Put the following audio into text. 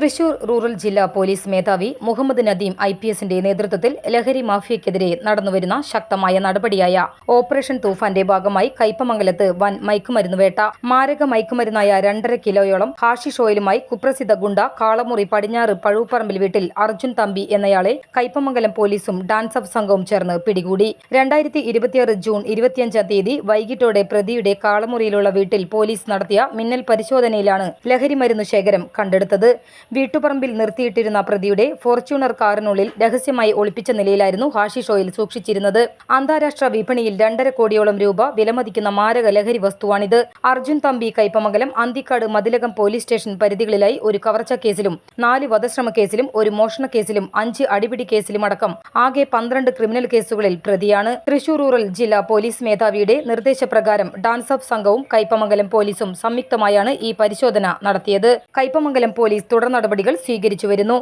Thrissur rural ജില്ലാ police മേധാവി മുഹമ്മദ് നദീം IPSന്റെ നേതൃത്വത്തിൽ ലഹരി മാഫിയക്കെതിരെ നടന്നുവരുന്ന ശക്തമായ നടപടിയായ ഓപ്പറേഷൻ തൂഫാന്റെ ഭാഗമായി കയ്പമംഗലത്ത് വൻ മയക്കുമരുന്നുവേട്ട. മാരക മയക്കുമരുന്നായ 2.5 കിലോയോളം ഹാഷിഷ് ഓയിലുമായി കുപ്രസിദ്ധ ഗുണ്ട കാളമുറി പടിഞ്ഞാറ് പഴൂപ്പറമ്പിൽ വീട്ടിൽ അർജുൻ തമ്പി എന്നയാളെ കയ്പമംഗലം പോലീസും ഡാൻസ് ഓഫ് സംഘവും ചേർന്ന് പിടികൂടി. 2026 ജൂൺ 25-ാം തീയതി വൈകിട്ടോടെ പ്രതിയുടെ കാളമുറിയിലുള്ള വീട്ടിൽ പോലീസ് നടത്തിയ മിന്നൽ പരിശോധനയിലാണ് ലഹരിമരുന്ന് ശേഖരം കണ്ടെടുത്തത്. വീട്ടുപറമ്പിൽ നിർത്തിയിട്ടിരുന്ന പ്രതിയുടെ ഫോർച്യൂണർ കാറിനുള്ളിൽ രഹസ്യമായി ഒളിപ്പിച്ച നിലയിലായിരുന്നു ഹാഷിഷ് ഓയിൽ സൂക്ഷിച്ചിരുന്നത്. അന്താരാഷ്ട്ര വിപണിയിൽ 2.5 കോടിയോളം രൂപ വിലമതിക്കുന്ന മാരക ലഹരി വസ്തുവാണിത്. അർജുൻ തമ്പി കയ്പമംഗലം അന്തിക്കാട് മതിലകം പോലീസ് സ്റ്റേഷൻ പരിധികളിലായി ഒരു കവർച്ച കേസിലും 4 വധശ്രമ കേസിലും 1 മോഷണ കേസിലും 5 അടിപിടി കേസിലുമടക്കം ആകെ 12 ക്രിമിനൽ കേസുകളിൽ പ്രതിയാണ്. തൃശൂർ റൂറൽ ജില്ലാ പോലീസ് മേധാവിയുടെ നിർദ്ദേശപ്രകാരം ഡാൻസ് ഓഫ് സംഘവും കയ്പമംഗലം പോലീസും സംയുക്തമായാണ് ഈ പരിശോധന നടത്തിയത്. കയ്പമംഗലം പോലീസ് തുടർ നടപടികൾ സ്വീകരിച്ചു വരുന്നു.